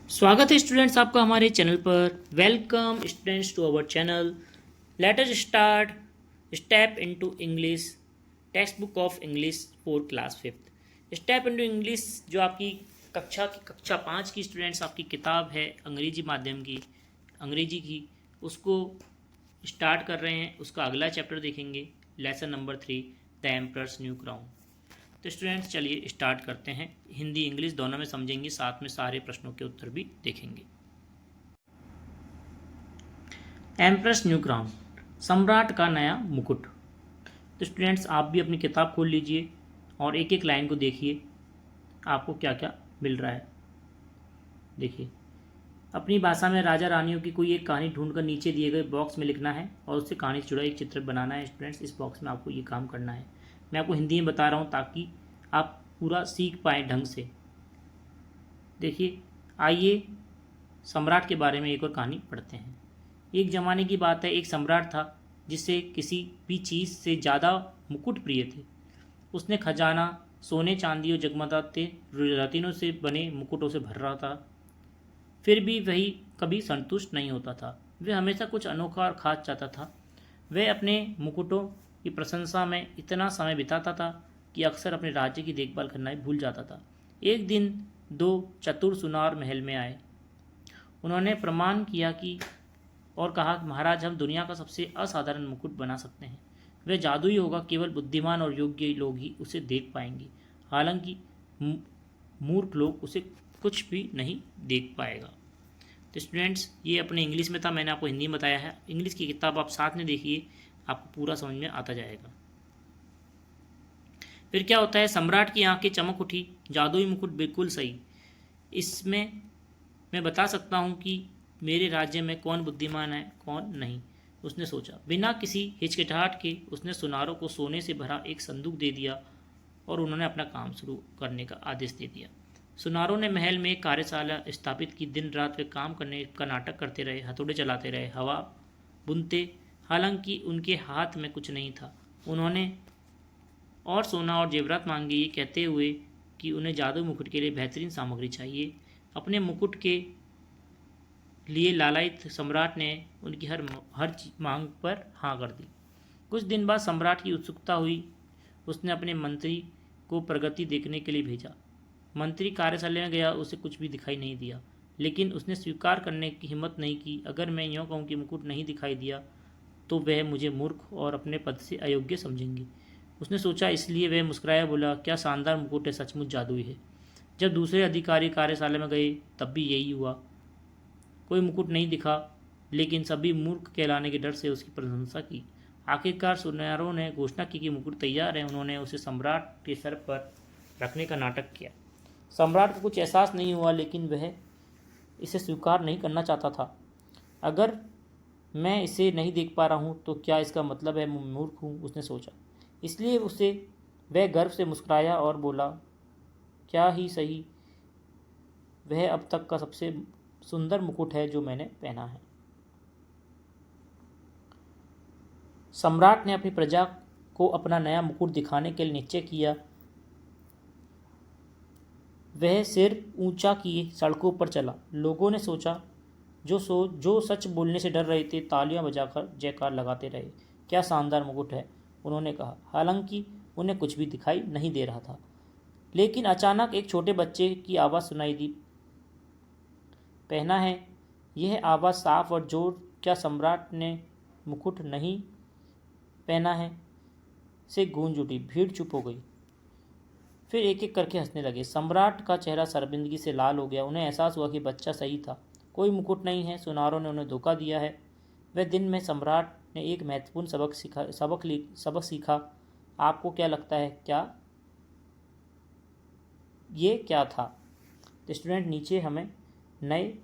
स्वागत है स्टूडेंट्स आपका हमारे चैनल पर। Welcome students to our channel. Let us start step into English text book of English for class fifth. Step into English जो आपकी कक्षा 5 की स्टूडेंट्स आपकी किताब है अंग्रेजी माध्यम की, अंग्रेजी की, उसको स्टार्ट कर रहे हैं। उसका अगला चैप्टर देखेंगे, lesson number 3 the emperors new crown. तो स्टूडेंट्स चलिए स्टार्ट करते हैं। हिंदी इंग्लिश दोनों में समझेंगे, साथ में सारे प्रश्नों के उत्तर भी देखेंगे। एम्प्रेस न्यू क्राउन, सम्राट का नया मुकुट। तो स्टूडेंट्स आप भी अपनी किताब खोल लीजिए और एक एक लाइन को देखिए, आपको क्या क्या मिल रहा है। देखिए, अपनी भाषा में राजा रानियों की कोई एक कहानी ढूंढकर नीचे दिए गए बॉक्स में लिखना है और उससे कहानी से जुड़ा एक चित्र बनाना है। स्टूडेंट्स इस बॉक्स में आपको ये काम करना है। मैं आपको हिंदी में बता रहा हूँ ताकि आप पूरा सीख पाएँ ढंग से। देखिए, आइए सम्राट के बारे में एक और कहानी पढ़ते हैं। एक ज़माने की बात है, एक सम्राट था जिसे किसी भी चीज़ से ज़्यादा मुकुट प्रिय थे। उसने खजाना सोने चांदी और जगमगाते रत्नों से बने मुकुटों से भर रहा था। फिर भी वही कभी संतुष्ट नहीं होता था। वह हमेशा कुछ अनोखा और खास चाहता था। वह अपने मुकुटों की प्रशंसा में इतना समय बिताता था कि अक्सर अपने राज्य की देखभाल करना ही भूल जाता था। एक दिन दो चतुर सुनार महल में आए। उन्होंने प्रमाण किया कि और कहा, महाराज, हम दुनिया का सबसे असाधारण मुकुट बना सकते हैं। वह जादुई होगा, केवल बुद्धिमान और योग्य लोग ही उसे देख पाएंगे। हालांकि मूर्ख लोग उसे कुछ भी नहीं देख पाएगा। तो स्टूडेंट्स ये अपने इंग्लिश में था, मैंने आपको हिंदी में बताया है। इंग्लिश की किताब आप साथ में देखिए, आपको पूरा समझ में आता जाएगा। फिर क्या होता है, सम्राट की आंखें चमक उठी। जादुई मुकुट बिल्कुल सही, इसमें मैं बता सकता हूँ कि मेरे राज्य में कौन बुद्धिमान है कौन नहीं, उसने सोचा। बिना किसी हिचकिचाहट के उसने सुनारों को सोने से भरा एक संदूक दे दिया और उन्होंने अपना काम शुरू करने का आदेश दे दिया। सुनारों ने महल में एक कार्यशाला स्थापित की। दिन रात वे काम करने का नाटक करते रहे, हथौड़े चलाते रहे, हवा बुनते। हालांकि उनके हाथ में कुछ नहीं था। उन्होंने और सोना और जेवरात मांगे, ये कहते हुए कि उन्हें जादू मुकुट के लिए बेहतरीन सामग्री चाहिए। अपने मुकुट के लिए लालायित सम्राट ने उनकी हर मांग पर हाँ कर दी। कुछ दिन बाद सम्राट की उत्सुकता हुई। उसने अपने मंत्री को प्रगति देखने के लिए भेजा। मंत्री कार्यशाला में गया, उसे कुछ भी दिखाई नहीं दिया, लेकिन उसने स्वीकार करने की हिम्मत नहीं की। अगर मैं यूँ कहूँ कि मुकुट नहीं दिखाई दिया तो वह मुझे मूर्ख और अपने पद से अयोग्य समझेंगे। उसने सोचा, इसलिए वह मुस्कुराया, बोला, क्या शानदार मुकुट है, सचमुच जादुई है। जब दूसरे अधिकारी कार्यशाला में गए तब भी यही हुआ। कोई मुकुट नहीं दिखा, लेकिन सभी मूर्ख कहलाने के डर से उसकी प्रशंसा की। आखिरकार सुनारों ने घोषणा की कि मुकुट तैयार है। उन्होंने उसे सम्राट के सर पर रखने का नाटक किया। सम्राट को कुछ एहसास नहीं हुआ, लेकिन वह इसे स्वीकार नहीं करना चाहता था। अगर मैं इसे नहीं देख पा रहा हूँ तो क्या इसका मतलब है मैं मूर्ख हूँ, उसने सोचा। इसलिए उसे वह गर्व से मुस्कुराया और बोला, क्या ही सही, वह अब तक का सबसे सुंदर मुकुट है जो मैंने पहना है। सम्राट ने अपनी प्रजा को अपना नया मुकुट दिखाने के लिए निश्चय किया। वह सिर ऊंचा किए सड़कों पर चला। लोगों ने सोचा, जो सच बोलने से डर रहे थे तालियां बजाकर जयकार लगाते रहे। क्या शानदार मुकुट है, उन्होंने कहा। हालांकि उन्हें कुछ भी दिखाई नहीं दे रहा था। लेकिन अचानक एक छोटे बच्चे की आवाज़ सुनाई दी, पहना है। यह आवाज़ साफ और जोर, क्या सम्राट ने मुकुट नहीं पहना है, से गूंज उठी। भीड़ चुप हो गई। फिर एक एक करके हंसने लगे। सम्राट का चेहरा शर्मिंदगी से लाल हो गया। उन्हें एहसास हुआ कि बच्चा सही था, कोई मुकुट नहीं है, सुनारों ने उन्हें धोखा दिया है। वह दिन में सम्राट ने एक महत्वपूर्ण सबक सीखा। आपको क्या लगता है, क्या था? तो स्टूडेंट नीचे हमें नए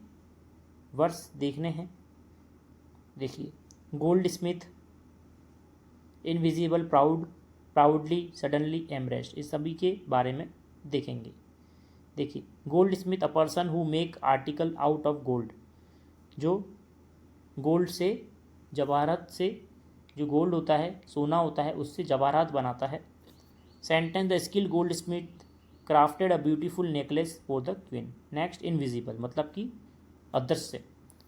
वर्ड्स देखने हैं। देखिए, gold Smith, invisible, proudly, suddenly, embraced, इस सभी के बारे में देखेंगे। देखिए, gold Smith, a person who make article out of gold, जो गोल्ड से, जवाहरात से, जो गोल्ड होता है, सोना होता है, उससे जवाहरात बनाता है। Sentence, the skill goldsmith crafted a beautiful necklace for the queen. Next, invisible मतलब कि अदृश्य,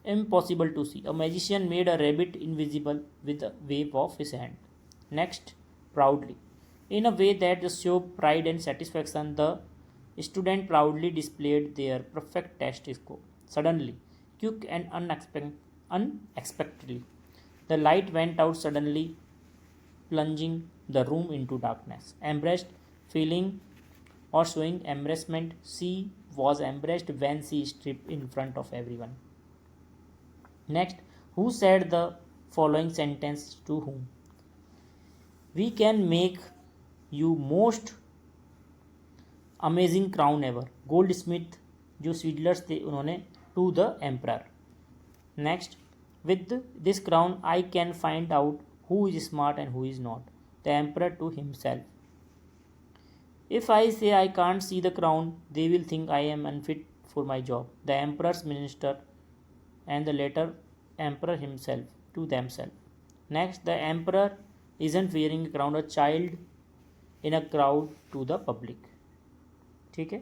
impossible to see, a magician made a rabbit invisible with a wave of his hand. Next, proudly, in a way that show pride and satisfaction, the student proudly displayed their perfect test score. Suddenly, quick and unexpectedly, the light went out suddenly, plunging the room into darkness. Embraced, feeling or showing embarrassment, she was embarrassed when she stripped in front of everyone. Next, who said the following sentence to whom? We can make you most amazing crown ever. Goldsmith जो swindlers थे उन्होंने to the emperor. Next, with this crown I can find out who is smart and who is not. The emperor to himself, if I say I can't see the crown they will think I am unfit for my job. The emperor's minister and the later emperor himself to them self. Next, the emperor isn't wearing a crown, a child in a crowd to the public। ठीक है,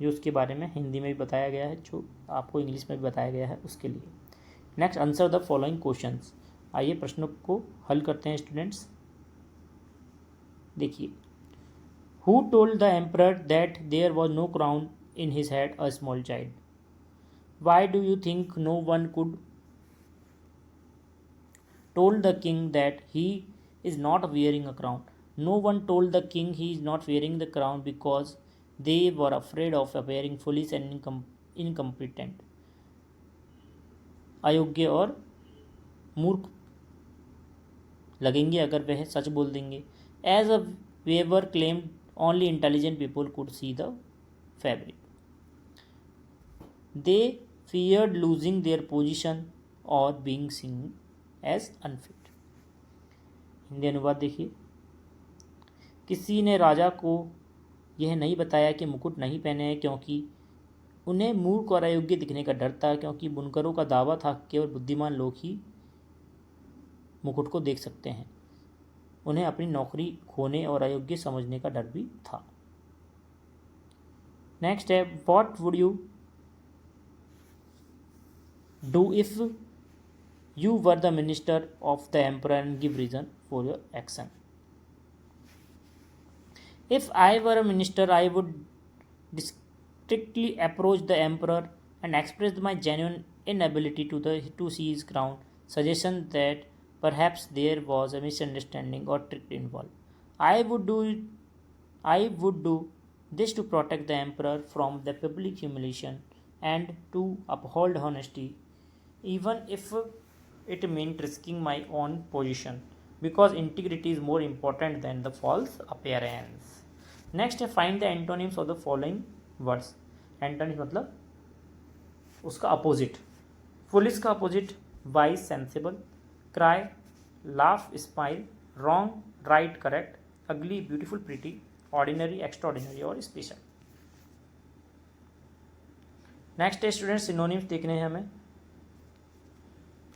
जो उसके बारे में हिंदी में भी बताया गया है, जो आपको इंग्लिश में भी बताया गया है उसके लिए। Next, answer the following questions. आइए प्रश्नों को हल करते हैं स्टूडेंट्स। देखिए, who told the emperor that there was no crown in his head a small child? Why do you think no one could told the king that he is not wearing a crown? No one told the king he is not wearing the crown because they were afraid of appearing foolish and incompetent, अयोग्य और मूर्ख लगेंगे अगर वह सच बोल देंगे। As a weaver claimed only intelligent people could see the fabric. They feared losing their position or being seen as unfit. Hindi अनुवाद देखिए, किसी ने राजा को यह नहीं बताया कि मुकुट नहीं पहने हैं क्योंकि उन्हें मूर्ख और अयोग्य दिखने का डर था, क्योंकि बुनकरों का दावा था केवल बुद्धिमान लोग ही मुकुट को देख सकते हैं। उन्हें अपनी नौकरी खोने और अयोग्य समझने का डर भी था। नेक्स्ट है, what would you do if you were the minister of the emperor and give reason for your action? If I were a minister, I would strictly approach the emperor and express my genuine inability to see his crown, suggestion that perhaps there was a misunderstanding or trick involved. I would do this to protect the emperor from the public humiliation and to uphold honesty, even if it meant risking my own position, because integrity is more important than the false appearance. Next, find the antonyms of the following words. Antonyms मतलब उसका opposite. foolish का opposite wise sensible, cry laugh smile, wrong right correct, ugly beautiful pretty, ordinary extraordinary और special। Next है student, synonyms देखने हैं हमें।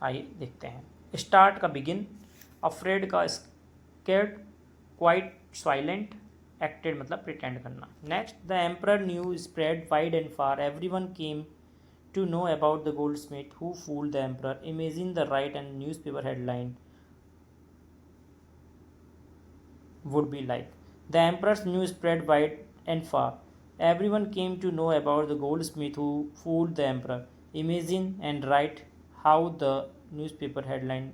आइए देखते हैं। स्टार्ट का बिगिन, अफ्रेड का स्केर्ड, क्वाइट साइलेंट, एक्टेड मतलब प्रिटेंड करना। Next, the emperor new spread wide and far, everyone came to know about the goldsmith who fooled the emperor, imagine the write and newspaper headline would be like. The emperor's news spread wide and far. Everyone came to know about the goldsmith who fooled the emperor. Imagine and write how the newspaper headline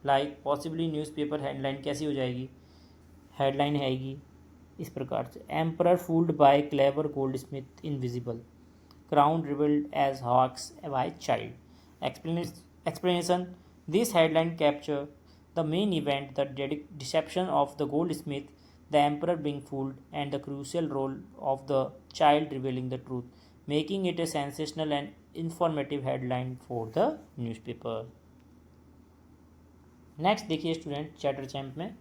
like. Possibly newspaper headline कैसी हो जाएगी? Headline आएगी इस प्रकार से, Emperor fooled by clever goldsmith invisible. Crown revealed as hawks by child. Explanation. This headline capture the main event, the deception of the goldsmith, the emperor being fooled, and the crucial role of the child revealing the truth, making it a sensational and informative headline for the newspaper. Next देखिए student chatter champ में,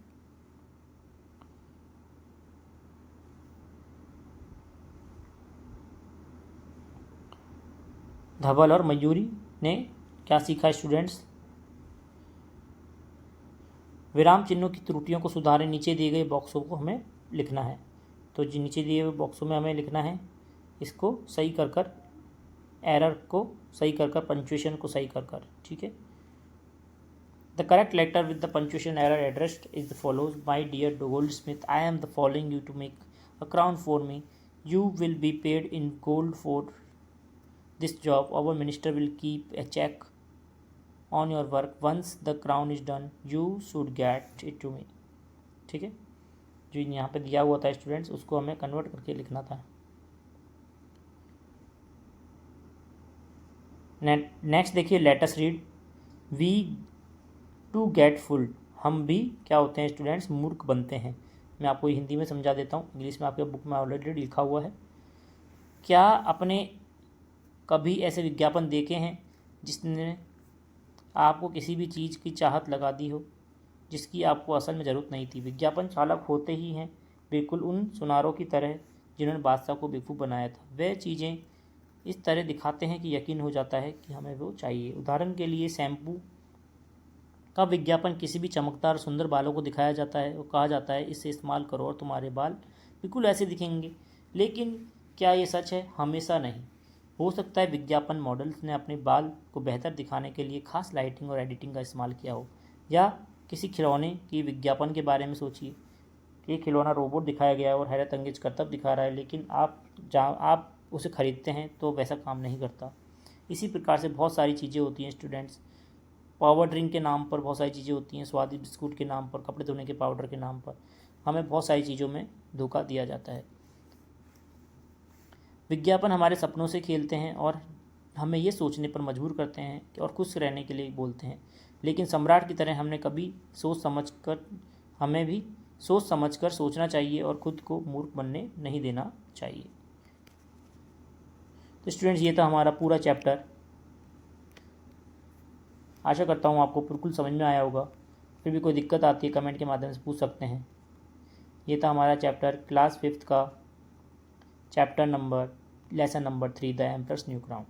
धवल और मयूरी ने क्या सीखा students? विराम चिन्हों की त्रुटियों को सुधारें, नीचे दिए गए बॉक्सों को हमें लिखना है। तो जो नीचे दिए हुए बॉक्सों में हमें लिखना है, इसको सही कर कर, एरर को सही कर कर, पंक्चुएशन को सही कर कर, ठीक है। The correct letter with the punctuation error addressed is the follows: my dear goldsmith, I am the following you to make a crown for me. You will be paid in gold for this job. Our minister will keep a check on your work. Once the crown is done, you should get it to me. ठीक है, जो यहाँ पे दिया हुआ था students, उसको हमें कन्वर्ट करके लिखना था. नेक्स्ट देखिए, let us read. We to get full. हम भी क्या होते हैं स्टूडेंट्स, मूर्ख बनते हैं. मैं आपको हिंदी में समझा देता हूँ, इंग्लिश में आपके बुक में ऑलरेडी लिखा हुआ है. क्या आपने कभी ऐसे विज्ञापन देखे हैं जिसने आपको किसी भी चीज़ की चाहत लगा दी हो जिसकी आपको असल में ज़रूरत नहीं थी? विज्ञापन चालक होते ही हैं बिल्कुल उन सुनारों की तरह जिन्होंने बादशाह को बेवकूफ़ बनाया था. वे चीज़ें इस तरह दिखाते हैं कि यकीन हो जाता है कि हमें वो चाहिए. उदाहरण के लिए, शैम्पू का विज्ञापन किसी भी चमकदार सुंदर बालों को दिखाया जाता है और कहा जाता है इसे इस्तेमाल करो और तुम्हारे बाल बिल्कुल ऐसे दिखेंगे. लेकिन क्या ये सच है? हमेशा नहीं. हो सकता है विज्ञापन मॉडल्स ने अपने बाल को बेहतर दिखाने के लिए खास लाइटिंग और एडिटिंग का इस्तेमाल किया हो. या किसी खिलौने की विज्ञापन के बारे में सोचिए. ये खिलौना रोबोट दिखाया गया है और हैरत अंगेज करतब दिखा रहा है, लेकिन आप उसे ख़रीदते हैं तो वैसा काम नहीं करता. इसी प्रकार से बहुत सारी चीज़ें होती हैं स्टूडेंट्स. पावर ड्रिंक के नाम पर बहुत सारी चीज़ें होती हैं, स्वादिष्ट बिस्कुट के नाम पर, कपड़े धोने के पाउडर के नाम पर हमें बहुत सारी चीज़ों में धोखा दिया जाता है. विज्ञापन हमारे सपनों से खेलते हैं और हमें ये सोचने पर मजबूर करते हैं और खुश रहने के लिए बोलते हैं. लेकिन सम्राट की तरह हमें भी सोच समझ कर सोचना चाहिए और ख़ुद को मूर्ख बनने नहीं देना चाहिए. तो स्टूडेंट्स, ये था हमारा पूरा चैप्टर. आशा करता हूँ आपको बिल्कुल समझ में आया होगा. फिर भी कोई दिक्कत आती है कमेंट के माध्यम से पूछ सकते हैं. ये था हमारा चैप्टर क्लास 5th का lesson number 3, the emperors new crown.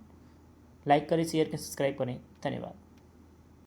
Like करें, शेयर करें, सब्सक्राइब करें. धन्यवाद.